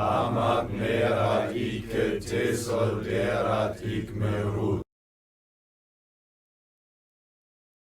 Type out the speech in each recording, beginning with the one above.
Amat merat ike tesolderat igmerut.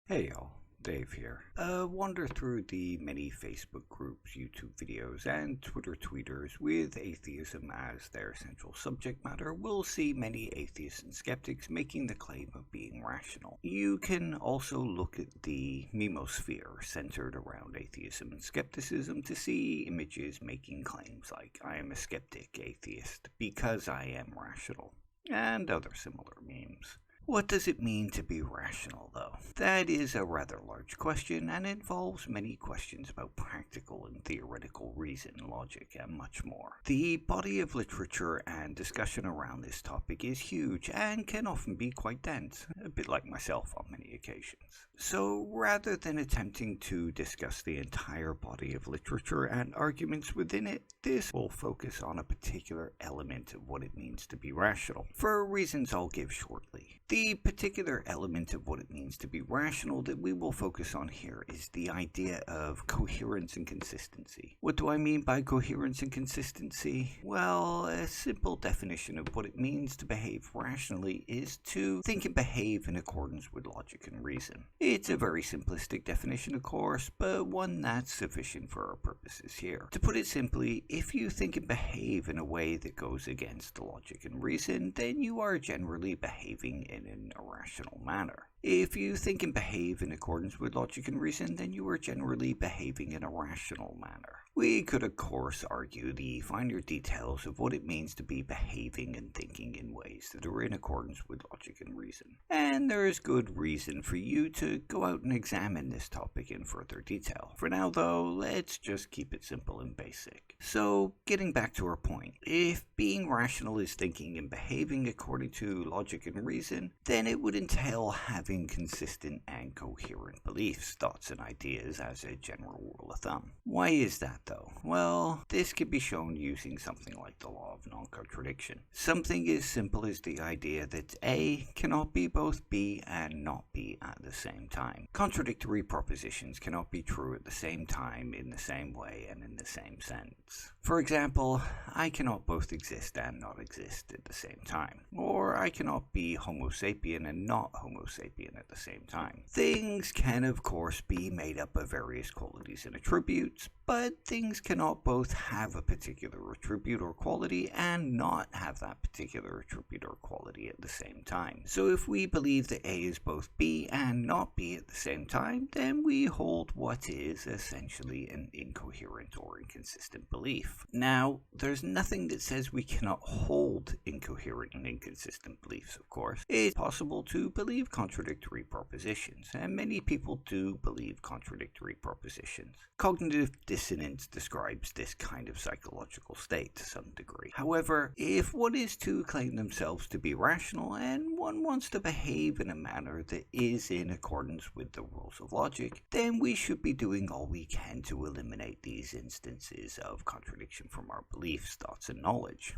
Hey y'all, Dave here. Wander through the many Facebook groups, YouTube videos, and Twitter tweeters with atheism as their central subject matter. We'll see many atheists and skeptics making the claim of being rational. You can also look at the memosphere centered around atheism and skepticism to see images making claims like, I am a skeptic atheist because I am rational, and other similar memes. What does it mean to be rational, though? That is a rather large question and involves many questions about practical and theoretical reason, logic, and much more. The body of literature and discussion around this topic is huge and can often be quite dense, a bit like myself on many occasions. So rather than attempting to discuss the entire body of literature and arguments within it, this will focus on a particular element of what it means to be rational, for reasons I'll give shortly. The particular element of what it means to be rational that we will focus on here is the idea of coherence and consistency. What do I mean by coherence and consistency? Well, a simple definition of what it means to behave rationally is to think and behave in accordance with logic and reason. It's a very simplistic definition, of course, but one that's sufficient for our purposes here. To put it simply, if you think and behave in a way that goes against logic and reason, then you are generally behaving in an irrational manner. If you think and behave in accordance with logic and reason, then you are generally behaving in a rational manner. We could, of course, argue the finer details of what it means to be behaving and thinking in ways that are in accordance with logic and reason. And there is good reason for you to go out and examine this topic in further detail. For now, though, let's just keep it simple and basic. So, getting back to our point, if being rational is thinking and behaving according to logic and reason, then it would entail having consistent and coherent beliefs, thoughts, and ideas as a general rule of thumb. Why is that, though? Well, this can be shown using something like the law of non-contradiction. Something as simple as the idea that A cannot be both B and not B at the same time. Contradictory propositions cannot be true at the same time, in the same way, and in the same sense. For example, I cannot both exist and not exist at the same time. Or I cannot be Homo sapien and not Homo sapien at the same time. Things can, of course, be made up of various qualities and attributes, but things cannot both have a particular attribute or quality and not have that particular attribute or quality at the same time. So if we believe that A is both B and not B at the same time, then we hold what is essentially an incoherent or inconsistent belief. Now, there's nothing that says we cannot hold incoherent and inconsistent beliefs, of course. It's possible to believe contradictory propositions, and many people do believe contradictory propositions. Cognitive dissonance describes this kind of psychological state to some degree. However, if one is to claim themselves to be rational and one wants to behave in a manner that is in accordance with the rules of logic, then we should be doing all we can to eliminate these instances of contradiction from our beliefs, thoughts, and knowledge.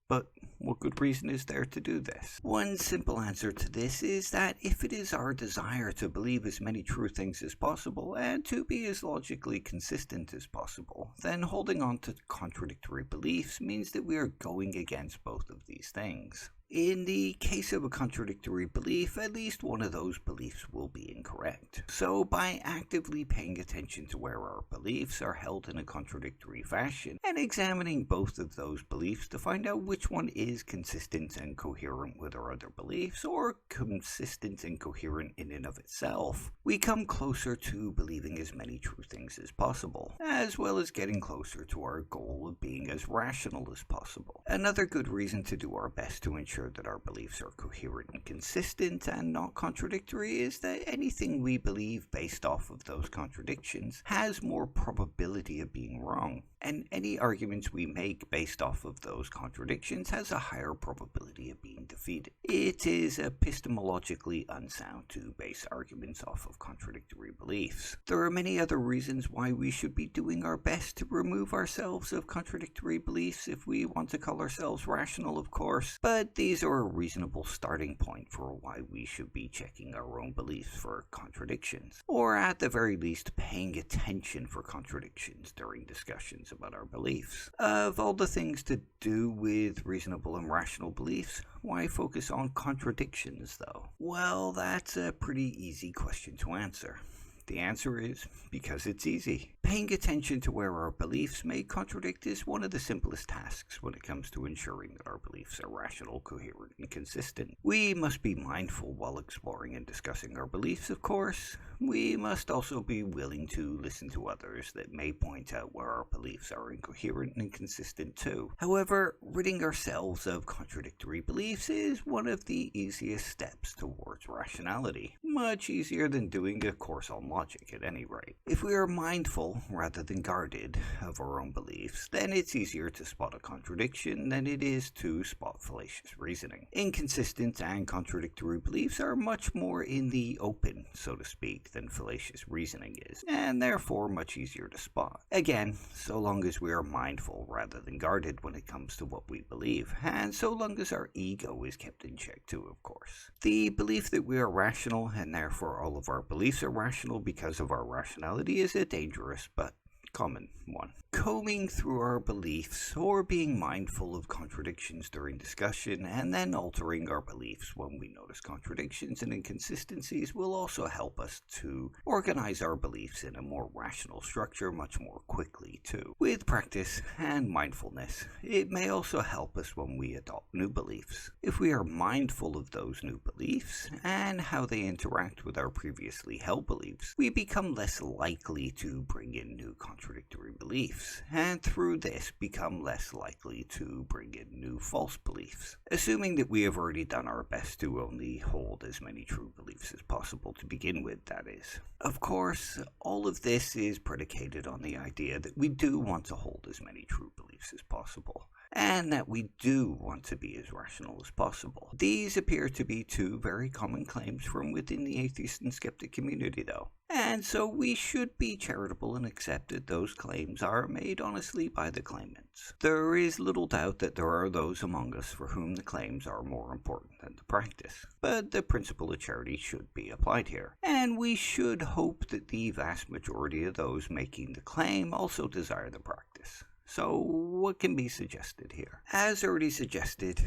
But what good reason is there to do this? One simple answer to this is that if it is our desire to believe as many true things as possible and to be as logically consistent as possible, then holding on to contradictory beliefs means that we are going against both of these things. In the case of a contradictory belief, at least one of those beliefs will be incorrect. So by actively paying attention to where our beliefs are held in a contradictory fashion and examining both of those beliefs to find out which one is consistent and coherent with our other beliefs, or consistent and coherent in and of itself, we come closer to believing as many true things as possible, as well as getting closer to our goal of being as rational as possible. Another good reason to do our best to ensure that our beliefs are coherent and consistent and not contradictory is that anything we believe based off of those contradictions has more probability of being wrong, and any arguments we make based off of those contradictions has a higher probability of being defeated. It is epistemologically unsound to base arguments off of contradictory beliefs. There are many other reasons why we should be doing our best to remove ourselves of contradictory beliefs if we want to call ourselves rational, of course, but these are a reasonable starting point for why we should be checking our own beliefs for contradictions, or at the very least paying attention for contradictions during discussions about our beliefs. Of all the things to do with reasonable and rational beliefs, why focus on contradictions though? Well, that's a pretty easy question to answer. The answer is because it's easy. Paying attention to where our beliefs may contradict is one of the simplest tasks when it comes to ensuring that our beliefs are rational, coherent, and consistent. We must be mindful while exploring and discussing our beliefs, of course. We must also be willing to listen to others that may point out where our beliefs are incoherent and inconsistent too. However, ridding ourselves of contradictory beliefs is one of the easiest steps towards rationality. Much easier than doing a course on logic at any rate. If we are mindful rather than guarded of our own beliefs, then it's easier to spot a contradiction than it is to spot fallacious reasoning. Inconsistent and contradictory beliefs are much more in the open, so to speak, than fallacious reasoning is, and therefore much easier to spot. Again, so long as we are mindful rather than guarded when it comes to what we believe, and so long as our ego is kept in check too, of course. The belief that we are rational and therefore all of our beliefs are rational because of our rationality is a dangerous but common one. Combing through our beliefs or being mindful of contradictions during discussion and then altering our beliefs when we notice contradictions and inconsistencies will also help us to organize our beliefs in a more rational structure much more quickly too. With practice and mindfulness, it may also help us when we adopt new beliefs. If we are mindful of those new beliefs and how they interact with our previously held beliefs, we become less likely to bring in new contradictory beliefs, and through this become less likely to bring in new false beliefs, assuming that we have already done our best to only hold as many true beliefs as possible to begin with, that is. Of course, all of this is predicated on the idea that we do want to hold as many true beliefs as possible, and that we do want to be as rational as possible. These appear to be two very common claims from within the atheist and skeptic community though, and so we should be charitable and accept that those claims are made honestly by the claimants. There is little doubt that there are those among us for whom the claims are more important than the practice, but the principle of charity should be applied here, and we should hope that the vast majority of those making the claim also desire the practice. So what can be suggested here? As already suggested,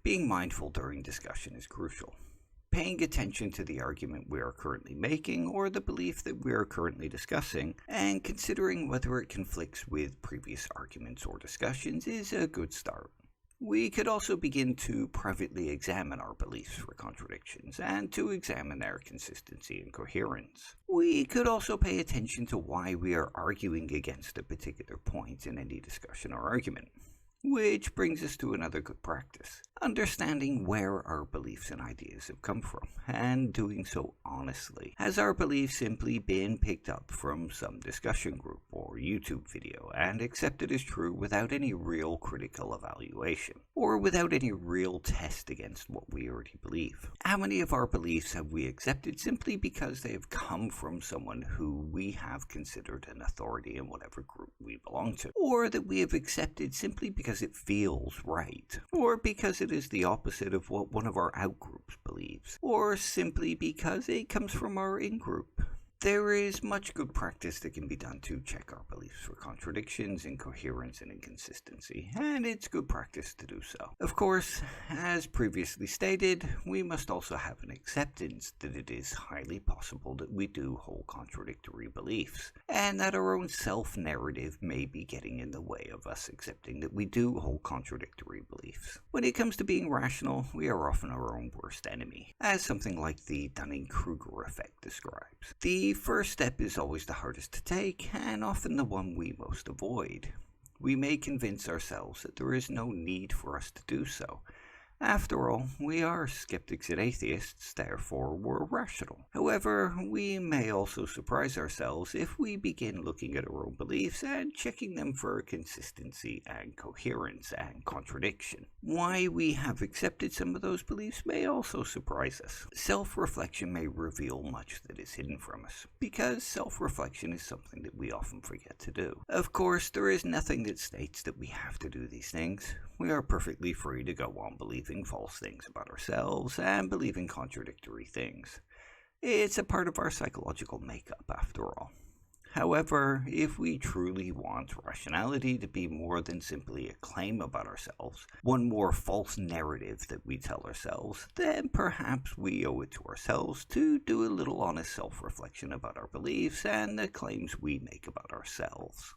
being mindful during discussion is crucial. Paying attention to the argument we are currently making or the belief that we are currently discussing, and considering whether it conflicts with previous arguments or discussions is a good start. We could also begin to privately examine our beliefs for contradictions and to examine their consistency and coherence. We could also pay attention to why we are arguing against a particular point in any discussion or argument. Which brings us to another good practice, understanding where our beliefs and ideas have come from, and doing so honestly. Has our belief simply been picked up from some discussion group or YouTube video and accepted as true without any real critical evaluation, or without any real test against what we already believe? How many of our beliefs have we accepted simply because they have come from someone who we have considered an authority in whatever group we belong to, or that we have accepted simply because it feels right, or because it is the opposite of what one of our outgroups believes, or simply because it comes from our in-group? There is much good practice that can be done to check our beliefs for contradictions, incoherence, and inconsistency, and it's good practice to do so. Of course, as previously stated, we must also have an acceptance that it is highly possible that we do hold contradictory beliefs, and that our own self-narrative may be getting in the way of us accepting that we do hold contradictory beliefs. When it comes to being rational, we are often our own worst enemy, as something like the Dunning-Kruger effect describes. The first step is always the hardest to take, and often the one we most avoid. We may convince ourselves that there is no need for us to do so. After all, we are skeptics and atheists, therefore we're rational. However, we may also surprise ourselves if we begin looking at our own beliefs and checking them for consistency and coherence and contradiction. Why we have accepted some of those beliefs may also surprise us. Self-reflection may reveal much that is hidden from us, because self-reflection is something that we often forget to do. Of course, there is nothing that states that we have to do these things. We are perfectly free to go on believing false things about ourselves and believing contradictory things. It's a part of our psychological makeup, after all. However, if we truly want rationality to be more than simply a claim about ourselves, one more false narrative that we tell ourselves, then perhaps we owe it to ourselves to do a little honest self-reflection about our beliefs and the claims we make about ourselves.